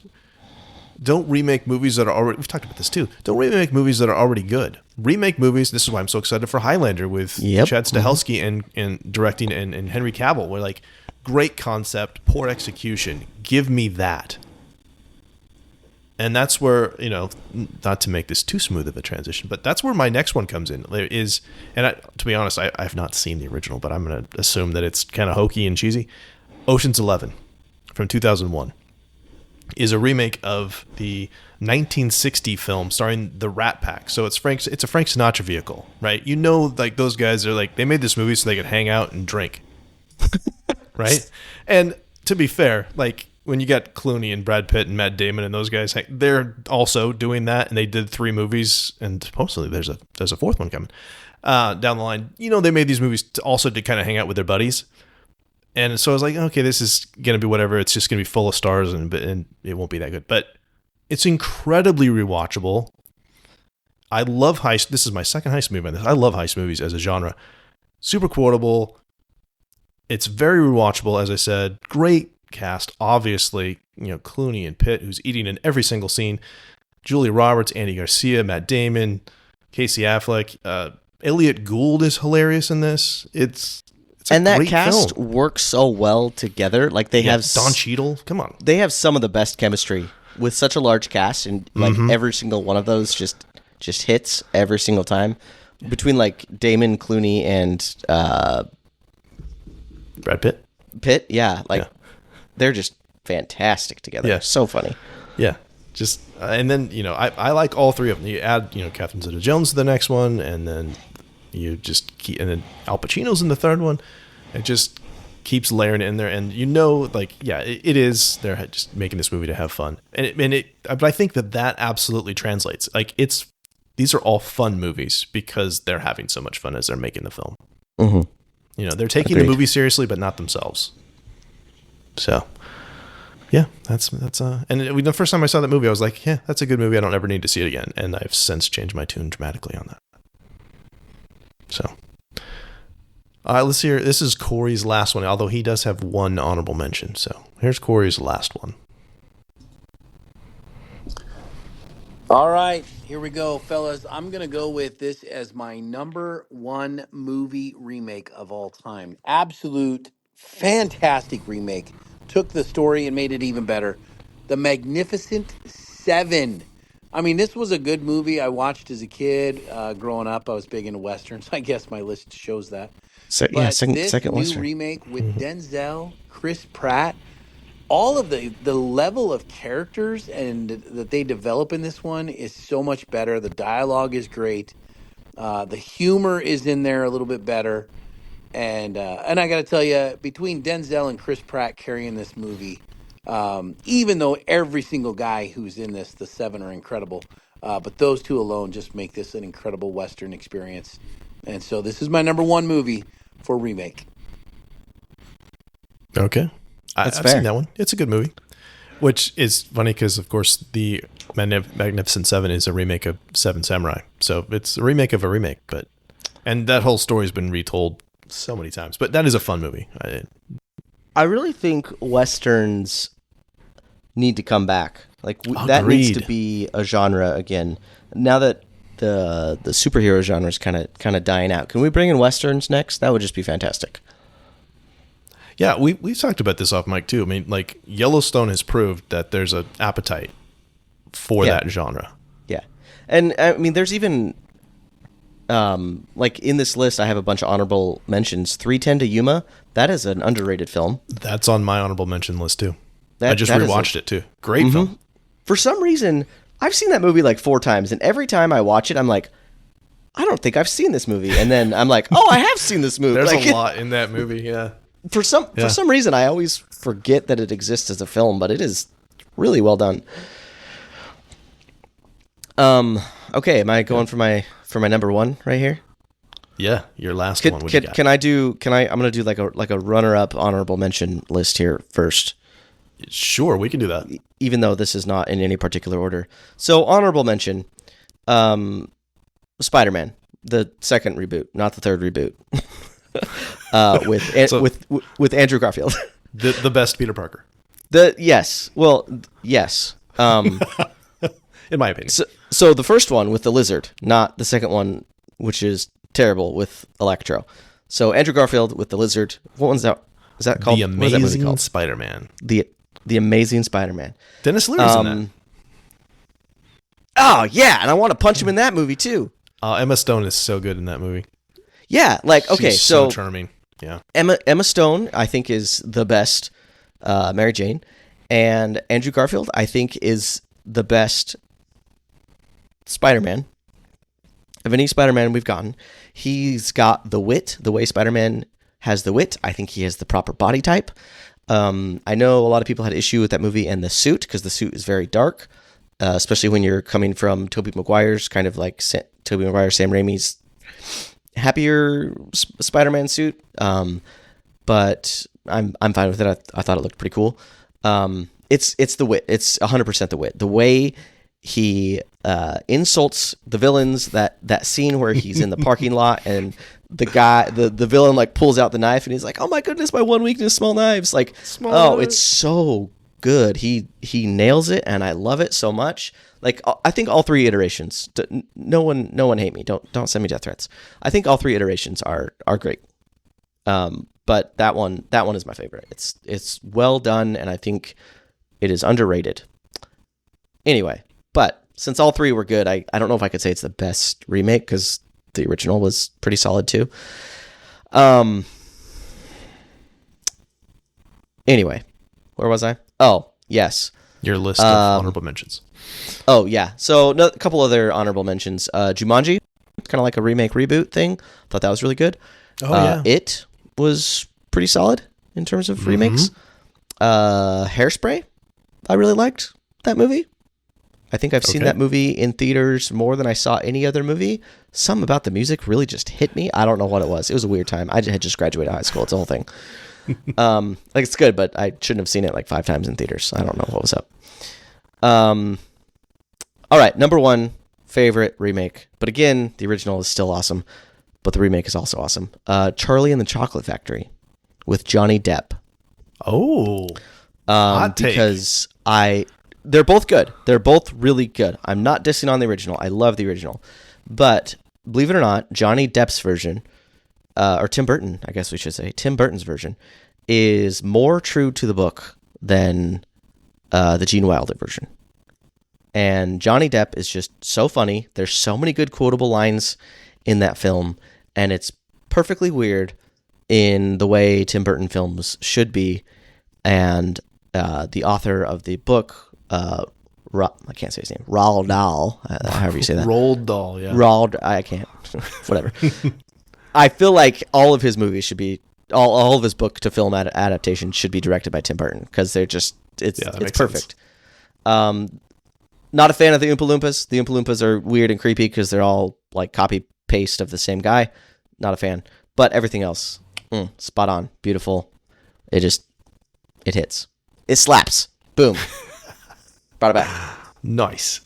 remake movies that are already. We've talked about this too. Don't remake movies that are already good. Remake movies. This is why I'm so excited for Highlander with Chad Stahelski and directing and Henry Cavill. We're like, great concept, poor execution. Give me that. And that's where, not to make this too smooth of a transition, but that's where my next one comes in. To be honest, I have not seen the original, but I'm going to assume that it's kind of hokey and cheesy. Ocean's 11 from 2001 is a remake of the 1960 film starring the Rat Pack. So it's a Frank Sinatra vehicle, right? Like those guys are like, they made this movie so they could hang out and drink. Right? And to be fair, like when you got Clooney and Brad Pitt and Matt Damon and those guys, they're also doing that, and they did 3 movies, and supposedly there's a 4th one coming down the line. They made these movies also to kind of hang out with their buddies. And so I was like, okay, this is going to be whatever. It's just going to be full of stars, and it won't be that good. But it's incredibly rewatchable. I love heist. This is my second heist movie on this. I love heist movies as a genre. Super quotable. It's very rewatchable, as I said. Great cast, obviously. Clooney and Pitt, who's eating in every single scene. Julia Roberts, Andy Garcia, Matt Damon, Casey Affleck. Elliot Gould is hilarious in this. It's and that cast works so well together. Like they have Don Cheadle. Come on, they have some of the best chemistry with such a large cast, and like every single one of those just hits every single time. Between like Damon, Clooney, and Brad Pitt. They're just fantastic together. Yeah, so funny. Yeah, just and then I like all 3 of them. You add Catherine Zeta-Jones to the next one, and then you just keep, and then Al Pacino's in the 3rd one. It just keeps layering it in there, and it is. They're just making this movie to have fun, but I think that absolutely translates. Like these are all fun movies because they're having so much fun as they're making the film. Mm-hmm. They're taking the movie seriously, but not themselves. So, yeah, that's and the first time I saw that movie, I was like, yeah, that's a good movie. I don't ever need to see it again, and I've since changed my tune dramatically on that. So, all right, let's hear. This is Corey's last one, although he does have one honorable mention. So here's Corey's last one. All right, here we go, fellas. I'm going to go with this as my number 1 movie remake of all time. Absolute fantastic remake. Took the story and made it even better. The Magnificent Seven. I mean, this was a good movie I watched as a kid. Growing up, I was big into Westerns. I guess my list shows that. Second new Western remake with Denzel, Chris Pratt, all of the level of characters and that they develop in this one is so much better. The dialogue is great. The humor is in there a little bit better. And I got to tell you, between Denzel and Chris Pratt carrying this movie, even though every single guy who's in this, the 7 are incredible, but those 2 alone just make this an incredible Western experience. And so this is my number 1 movie for remake. Okay. That's I've fair. seen that one. It's a good movie. Which is funny because, of course, the Magnificent Seven is a remake of Seven Samurai. So it's a remake of a remake. And that whole story's been retold so many times. But that is a fun movie. I really think Westerns need to come back. Like that Agreed. needs to be a genre again. Now that the superhero genre is kind of dying out, can we bring in Westerns next? That would just be fantastic. Yeah, we've talked about this off mic too. I mean, like Yellowstone has proved that there's an appetite for that genre. Yeah, and I mean, there's even like in this list, I have a bunch of honorable mentions. 3:10 to Yuma. That is an underrated film. That's on my honorable mention list too. I just rewatched it too. Great film. For some reason, I've seen that movie like 4 times, and every time I watch it, I'm like, I don't think I've seen this movie. And then I'm like, oh, I have seen this movie. There's like, a lot in that movie. Yeah. For some reason, I always forget that it exists as a film, but it is really well done. Okay, am I going for my number one right here? Yeah, your last one. I'm gonna do like a runner-up honorable mention list here first. Sure, we can do that. Even though this is not in any particular order. So honorable mention, Spider-Man, the second reboot, not the third reboot. With Andrew Garfield. The best Peter Parker. Yes. In my opinion. So the first one with the lizard, not the second one, which is terrible, with Electro. So Andrew Garfield with the lizard. What one's that? Is that called? The Amazing Spider-Man. The Amazing Spider-Man. Dennis Leary's in that. Oh yeah, and I want to punch him in that movie too. Emma Stone is so good in that movie. Yeah, like okay, She's so charming. Yeah. Emma Stone, I think, is the best Mary Jane, and Andrew Garfield, I think, is the best Spider-Man of any Spider-Man we've gotten. He's got the wit, the way Spider-Man has the wit. I think he has the proper body type. I know a lot of people had issue with that movie and the suit because the suit is very dark, especially when you're coming from Tobey Maguire's kind of like Tobey Maguire, Sam Raimi's happier Spider-Man suit. But I'm fine with it. I thought it looked pretty cool. It's the wit. It's 100% the wit. The way he insults the villains. That scene where he's in the parking lot and the villain like pulls out the knife and he's like, "Oh my goodness, my one weakness, small knives." Like, it's so good. He nails it, and I love it so much. Like, I think all 3 iterations. No one hate me. Don't send me death threats. I think all 3 iterations are great. But that one is my favorite. It's well done, and I think it is underrated. Anyway, but since all 3 were good, I don't know if I could say it's the best remake because the original was pretty solid too. Anyway, where was I? Oh, yes. Your list of honorable mentions. Oh, yeah. So a couple other honorable mentions. Jumanji, kind of like a remake reboot thing. Thought that was really good. Oh, yeah. It was pretty solid in terms of remakes. Hairspray, I really liked that movie. I think I've seen that movie in theaters more than I saw any other movie. Something about the music really just hit me. I don't know what it was. It was a weird time. I had just graduated high school. It's the whole thing. Like, it's good, but I shouldn't have seen it like 5 times in theaters. I don't know what was up. All right, number 1 favorite remake. But again, the original is still awesome, but the remake is also awesome. Charlie and the Chocolate Factory with Johnny Depp. Oh, hot take. Because they're both good. They're both really good. I'm not dissing on the original. I love the original. But believe it or not, Johnny Depp's version, or Tim Burton, I guess we should say, Tim Burton's version, is more true to the book than the Gene Wilder version. And Johnny Depp is just so funny. There's so many good quotable lines in that film, and it's perfectly weird in the way Tim Burton films should be. And the author of the book, I can't say his name, Roald Dahl, however you say that. Roald Dahl, yeah. I can't, whatever. I feel like all of his movies should be, all of his book to film adaptations should be directed by Tim Burton because they're just, it's perfect. Not a fan of the Oompa Loompas. The Oompa Loompas are weird and creepy because they're all like copy paste of the same guy. Not a fan. But everything else, spot on, beautiful. It hits. It slaps. Boom. Brought it back. Nice.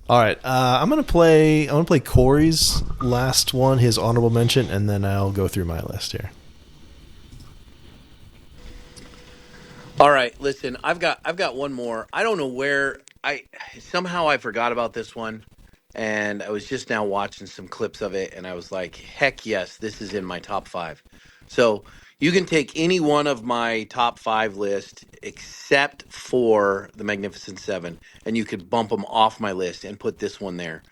All right, I'm gonna play Corey's last one, his honorable mention, and then I'll go through my list here. All right, listen, I've got one more. I don't know where I forgot about this one, and I was just now watching some clips of it, and I was like, heck yes, this is in my top 5. So you can take any one of my top 5 list except for the Magnificent Seven, and you could bump them off my list and put this one there.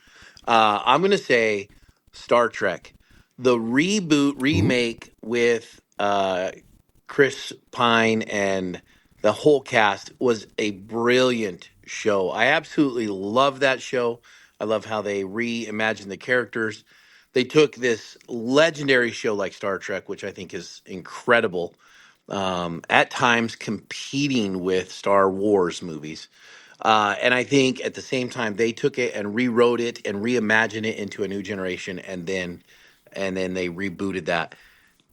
I'm gonna say Star Trek, the remake with Chris Pine and the whole cast was a brilliant show. I absolutely love that show. I love how they reimagined the characters. They took this legendary show like Star Trek, which I think is incredible, at times competing with Star Wars movies. And I think at the same time they took it and rewrote it and reimagined it into a new generation, and then they rebooted that.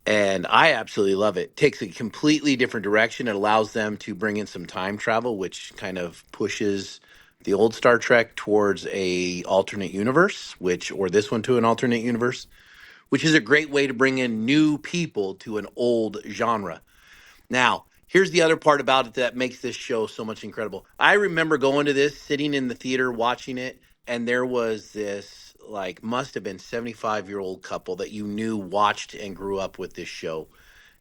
And I absolutely love it. Takes a completely different direction. It allows them to bring in some time travel, which kind of pushes the old Star Trek towards a alternate universe, or this one to an alternate universe, which is a great way to bring in new people to an old genre. Now, here's the other part about it that makes this show so much incredible. I remember going to this, sitting in the theater watching it, and there was this, like, must have been 75-year-old couple that you knew watched and grew up with this show.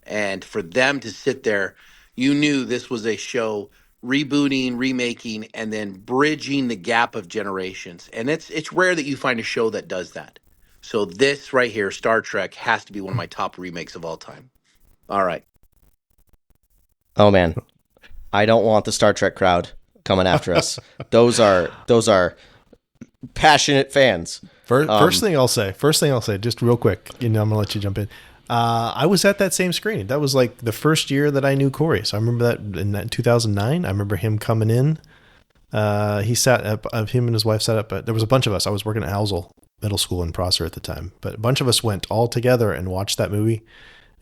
And for them to sit there, you knew this was a show rebooting, remaking, and then bridging the gap of generations. And it's rare that you find a show that does that. So this right here, Star Trek, has to be one of my top remakes of all time. All right. Oh man, I don't want the Star Trek crowd coming after us. Those are passionate fans. First thing I'll say, just real quick, I'm gonna let you jump in. I was at that same screening. That was like the first year that I knew Corey. So I remember that in 2009. I remember him coming in. He sat up. Him and his wife sat up. But there was a bunch of us. I was working at Housel Middle School in Prosser at the time. But a bunch of us went all together and watched that movie.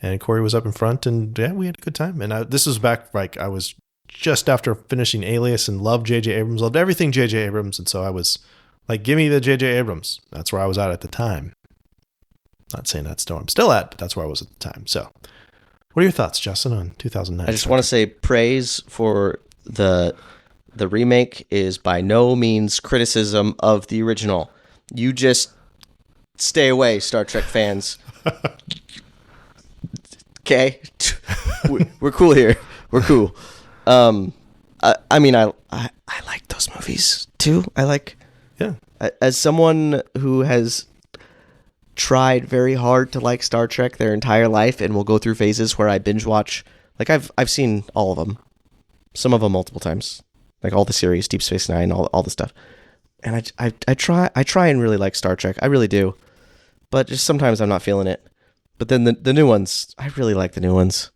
And Corey was up in front, and yeah, we had a good time. And this was back, like, I was just after finishing Alias and loved J.J. Abrams, loved everything J.J. Abrams. And so I was like, give me the J.J. Abrams. That's where I was at the time. Not saying that's where I'm still at, but that's where I was at the time. So what are your thoughts, Justin, on 2009? I just want to say praise for the remake is by no means criticism of the original. You just stay away, Star Trek fans. Okay, we're cool here. We're cool. I mean, I like those movies too. As someone who has tried very hard to like Star Trek their entire life and will go through phases where I binge watch. Like I've seen all of them, some of them multiple times, like all the series, Deep Space Nine, all the stuff. And I try and really like Star Trek. I really do, but just sometimes I'm not feeling it. But then the new ones, I really like the new ones.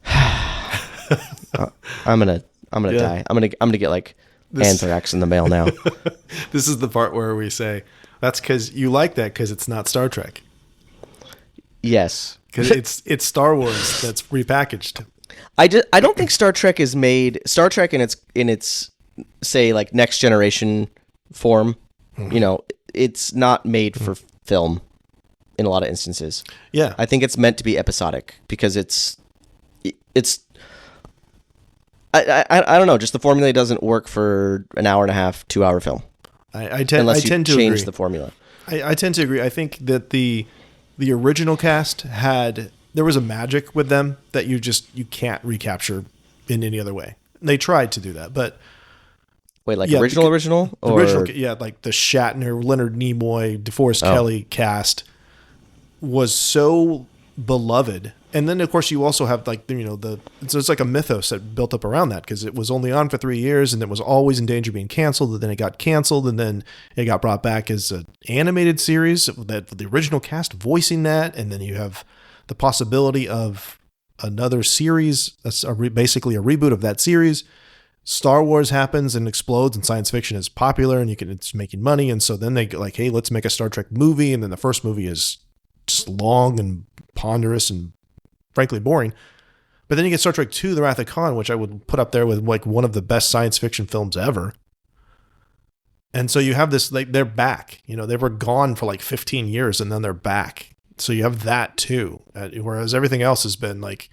I'm gonna die. I'm gonna get like anthrax in the mail now. This is the part where we say that's because you like that because it's not Star Trek. Yes, because it's Star Wars that's repackaged. I don't think Star Trek is made Star Trek in its say like next generation form. Mm-hmm. You know, it's not made for film. In a lot of instances, yeah, I think it's meant to be episodic because it's. I don't know. Just the formula doesn't work for an hour and a half, 2 hour film. I tend to change agree. the formula. I tend to agree. I think that the original cast there was a magic with them that you can't recapture in any other way. They tried to do that, but wait, like original, or original, yeah, like the Shatner, Leonard Nimoy, DeForest Kelley cast was so beloved. And then of course you also have like, so it's like a mythos that built up around that because it was only on for 3 years and it was always in danger of being canceled. And then it got canceled and then it got brought back as an animated series that the original cast voicing that. And then you have the possibility of another series, basically a reboot of that series. Star Wars happens and explodes and science fiction is popular and it's making money. And so then they go like, hey, let's make a Star Trek movie. And then the first movie is just long and ponderous and frankly boring. But then you get Star Trek II: The Wrath of Khan, which I would put up there with like one of the best science fiction films ever. And so you have this, like, they're back. You know, they were gone for like 15 years and then they're back. So you have that too. Whereas everything else has been like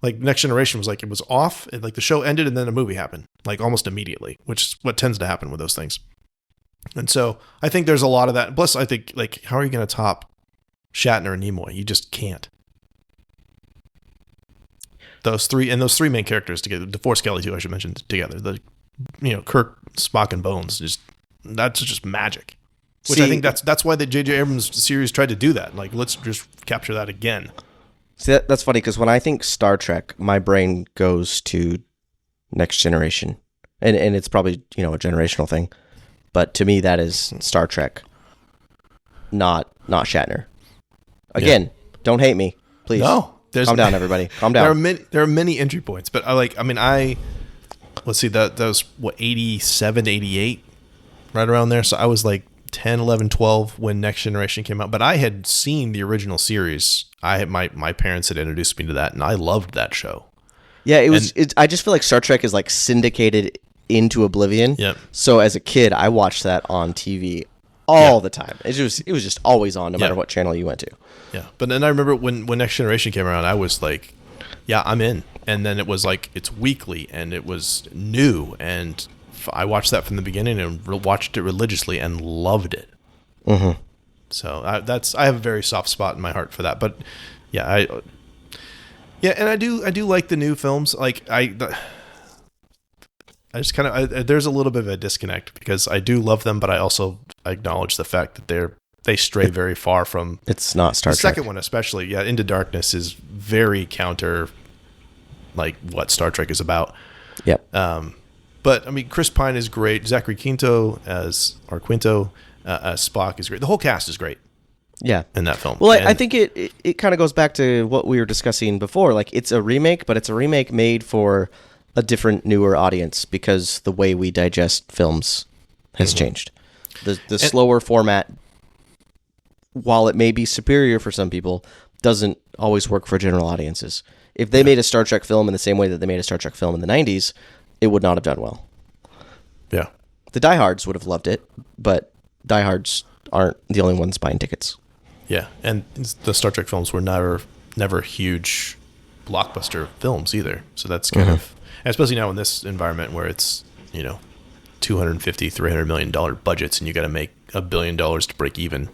Next Generation was like, it was off, and like the show ended and then a movie happened, like almost immediately, which is what tends to happen with those things. And so I think there's a lot of that. Plus, I think, like, how are you going to top Shatner and Nimoy? You just can't. Those three main characters together, DeForest Kelly too, I should mention, together. The, you know, Kirk, Spock, and Bones, that's just magic. Which I think that's why the J.J. Abrams series tried to do that. Like, let's just capture that again. See, that's funny, because when I think Star Trek, my brain goes to Next Generation. And it's probably, you know, a generational thing. But to me, that is Star Trek, not Shatner. Again, don't hate me, please. No. Calm down, everybody. Calm down. There are many entry points, but let's see, that was, 87, 88, right around there. So I was like 10, 11, 12 when Next Generation came out, but I had seen the original series. My parents had introduced me to that, and I loved that show. Yeah, I just feel like Star Trek is like syndicated into oblivion. Yep. So as a kid, I watched that on TV all the time. It was just always on, no matter what channel you went to. Yeah, but then I remember when Next Generation came around, I was like, yeah, I'm in. And then it was like, it's weekly, and it was new, and I watched that from the beginning and watched it religiously and loved it. Mm-hmm. So I have a very soft spot in my heart for that. But yeah, and I do like the new films. Like I just kind of there's a little bit of a disconnect, because I do love them, but I also acknowledge the fact that they stray very far from. It's not Star Trek. The second one, especially, Into Darkness is very counter, like, what Star Trek is about. Yep. But I mean, Chris Pine is great. Zachary Quinto as Spock is great. The whole cast is great. Yeah. In that film. Well, I think it kind of goes back to what we were discussing before. Like, it's a remake, but it's a remake made for a different, newer audience, because the way we digest films has changed. The slower format, while it may be superior for some people, doesn't always work for general audiences. If they made a Star Trek film in the same way that they made a Star Trek film in the 90s, it would not have done well. Yeah. The diehards would have loved it, but diehards aren't the only ones buying tickets. Yeah, and the Star Trek films were never huge blockbuster films either. So that's kind of, especially now in this environment where it's, you know, $250, $300 million budgets, and you got to make $1 billion to break even,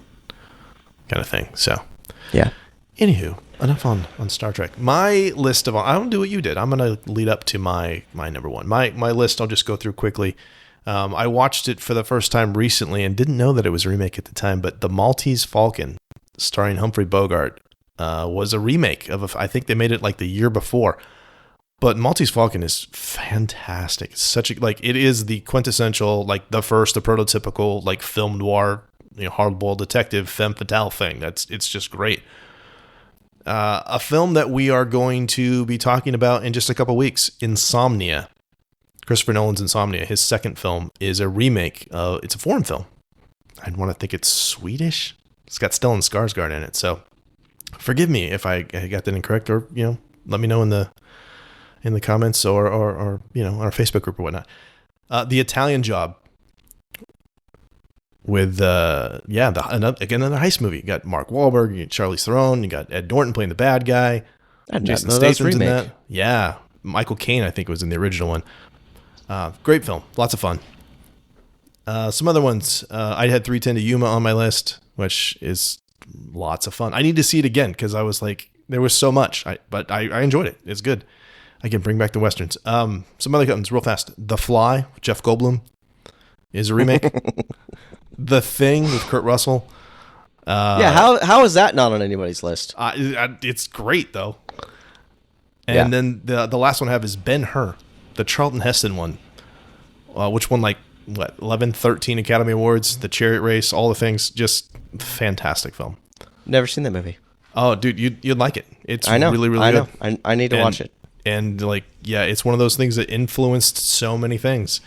kind of thing. So yeah. Anywho, enough on Star Trek. My list of, I don't do what you did. I'm going to lead up to my number one. My list, I'll just go through quickly. I watched it for the first time recently and didn't know that it was a remake at the time, but The Maltese Falcon, starring Humphrey Bogart, was a remake of, I think they made it like the year before. But Maltese Falcon is fantastic. It's such a, like, it is the quintessential, like, the prototypical, like, film noir, you know, hard-boiled detective femme fatale thing. It's just great. A film that we are going to be talking about in just a couple weeks, Insomnia. Christopher Nolan's Insomnia, his second film, is a remake. It's a foreign film. I want to think it's Swedish. It's got Stellan Skarsgård in it, so forgive me if I got that incorrect, or, you know, let me know in the comments, or you know, on our Facebook group or whatnot. The Italian Job, with another heist movie. You got Mark Wahlberg, you got Charlize Theron, you got Ed Norton playing the bad guy. Jason Statham's in that. Yeah, Michael Caine, I think, was in the original one. Great film, lots of fun. Some other ones. I had 3:10 to Yuma on my list, which is lots of fun. I need to see it again, because I was like, there was so much, but I enjoyed it. It's good. I can bring back the westerns. Some other ones real fast. The Fly with Jeff Goldblum is a remake. The Thing with Kurt Russell. How is that not on anybody's list? It's great though. And then the last one I have is Ben-Hur, the Charlton Heston one, which won, like, what, 11, 13 Academy Awards, the Chariot Race, all the things. Just fantastic film. Never seen that movie. Oh, dude, you'd like it. It's really, really good. I know. I need to watch it. And, like, yeah, it's one of those things that influenced so many things.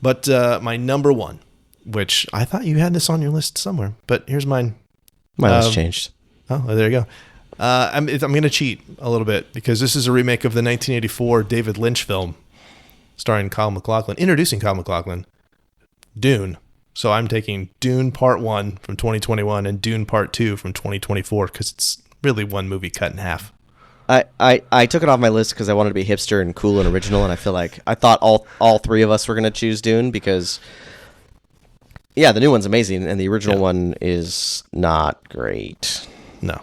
But my number one, which I thought you had this on your list somewhere, but here's mine. My list changed. Oh, there you go. I'm going to cheat a little bit because this is a remake of the 1984 David Lynch film starring Kyle MacLachlan, introducing Kyle MacLachlan, Dune. So I'm taking Dune Part 1 from 2021 and Dune Part 2 from 2024 because it's really one movie cut in half. I took it off my list because I wanted to be hipster and cool and original, and I thought all three of us were going to choose Dune because, yeah, the new one's amazing, and the original one is not great. No.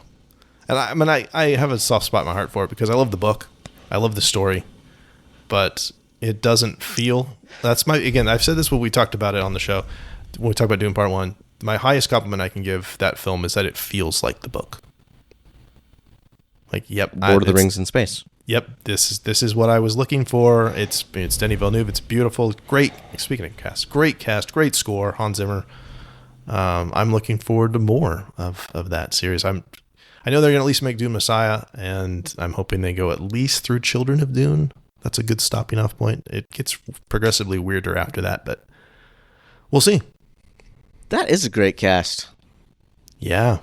And I have a soft spot in my heart for it because I love the book. I love the story. But it doesn't feel... Again, I've said this when we talked about it on the show. When we talked about Dune Part 1, my highest compliment I can give that film is that it feels like the book. Like, yep. Lord of the Rings in space. Yep. This is what I was looking for. It's Denis Villeneuve. It's beautiful. Great. Speaking of cast, great score. Hans Zimmer. I'm looking forward to more of that series. I know they're going to at least make Dune Messiah, and I'm hoping they go at least through Children of Dune. That's a good stopping off point. It gets progressively weirder after that, but we'll see. That is a great cast. Yeah.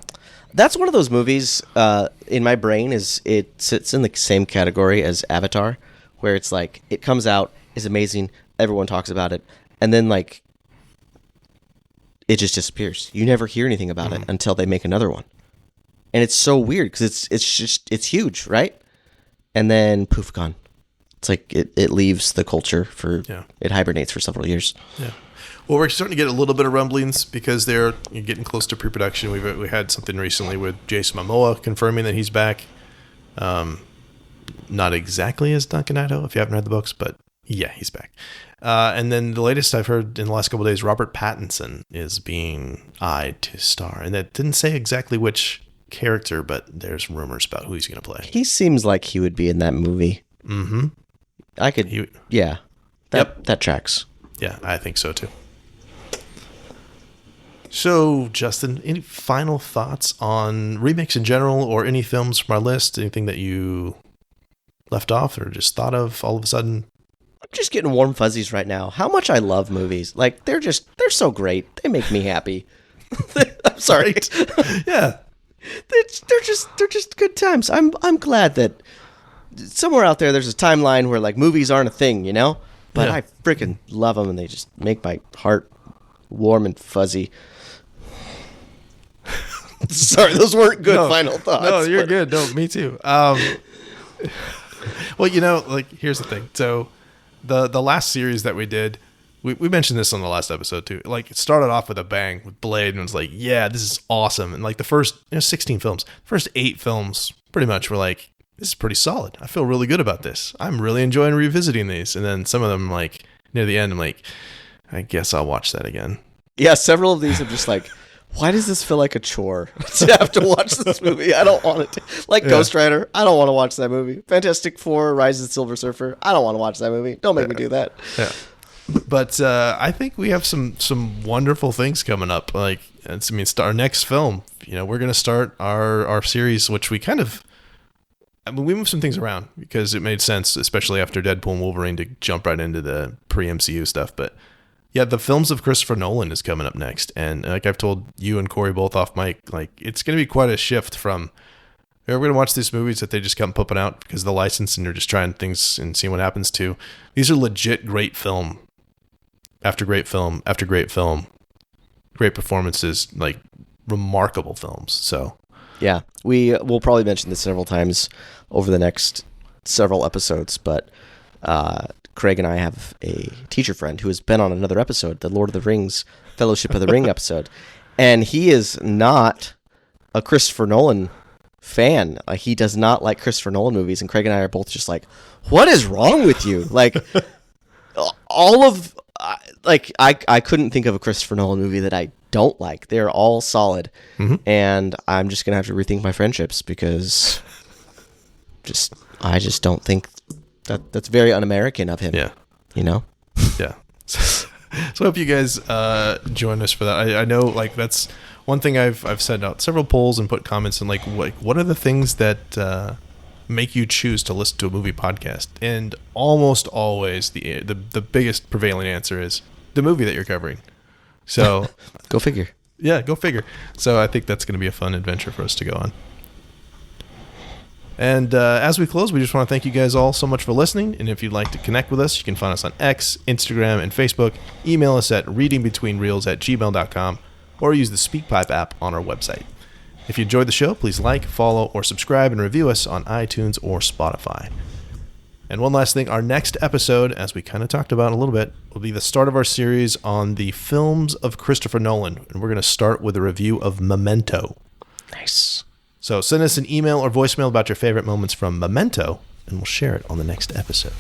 That's one of those movies in my brain it sits in the same category as Avatar, where it's like it comes out, is amazing, everyone talks about it, and then like it just disappears. You never hear anything about it until they make another one. And it's so weird because it's huge, right? And then poof, gone. It's like it leaves the culture it hibernates for several years. Yeah. Well, we're starting to get a little bit of rumblings because they're getting close to pre-production. We had something recently with Jason Momoa confirming that he's back. Not exactly as Duncan Idaho, if you haven't read the books, but yeah, he's back. And then the latest I've heard in the last couple of days, Robert Pattinson is being eyed to star. And that didn't say exactly which character, but there's rumors about who he's going to play. He seems like he would be in that movie. Mm-hmm. That tracks. Yeah, I think so too. So, Justin, any final thoughts on remakes in general or any films from our list? Anything that you left off or just thought of all of a sudden? I'm just getting warm fuzzies right now. How much I love movies. Like, they're so great. They make me happy. I'm sorry. Right. Yeah. They're just good times. I'm glad that somewhere out there's a timeline where like movies aren't a thing, you know? But I freaking love them and they just make my heart warm and fuzzy. Sorry, those weren't good final thoughts. No, you're good. No, me too. Well, here's the thing. So the last series that we did, we mentioned this on the last episode too. Like it started off with a bang with Blade and it was like, yeah, this is awesome. And like the first 16 films, first 8 films pretty much were like, this is pretty solid. I feel really good about this. I'm really enjoying revisiting these. And then some of them like near the end, I'm like, I guess I'll watch that again. Yeah, several of these are just like, why does this feel like a chore to have to watch this movie? I don't want it to. Like Ghost Rider, I don't want to watch that movie. Fantastic Four, Rise of the Silver Surfer, I don't want to watch that movie. Don't make me do that. Yeah. But I think we have some wonderful things coming up. Like, our next film, we're going to start our series, which we we moved some things around because it made sense, especially after Deadpool and Wolverine, to jump right into the pre-MCU stuff. But yeah, the films of Christopher Nolan is coming up next. And like I've told you and Corey both off mic, like it's going to be quite a shift from, we're going to watch these movies that they just come pumping out because of the license and they're just trying things and seeing what happens to. These are legit great film after great film after great film. Great performances, like remarkable films. So yeah, we'll probably mention this several times over the next several episodes, but Craig and I have a teacher friend who has been on another episode, the Lord of the Rings Fellowship of the Ring episode, and he is not a Christopher Nolan fan. He does not like Christopher Nolan movies, and Craig and I are both just like, what is wrong with you? Like, I couldn't think of a Christopher Nolan movie that I don't like. They're all solid, and I'm just gonna have to rethink my friendships because I just don't think that's very un-American of him. Yeah, Yeah. So I hope you guys join us for that. I know, like, that's one thing I've sent out several polls and put comments in, like what are the things that make you choose to listen to a movie podcast? And almost always the biggest prevailing answer is the movie that you're covering. So go figure. Yeah, go figure. So I think that's going to be a fun adventure for us to go on. And as we close, we just want to thank you guys all so much for listening. And if you'd like to connect with us, you can find us on X, Instagram, and Facebook. Email us at readingbetweenreels@gmail.com or use the SpeakPipe app on our website. If you enjoyed the show, please like, follow, or subscribe and review us on iTunes or Spotify. And one last thing, our next episode, as we kind of talked about a little bit, will be the start of our series on the films of Christopher Nolan. And we're going to start with a review of Memento. Nice. So send us an email or voicemail about your favorite moments from Memento, and we'll share it on the next episode.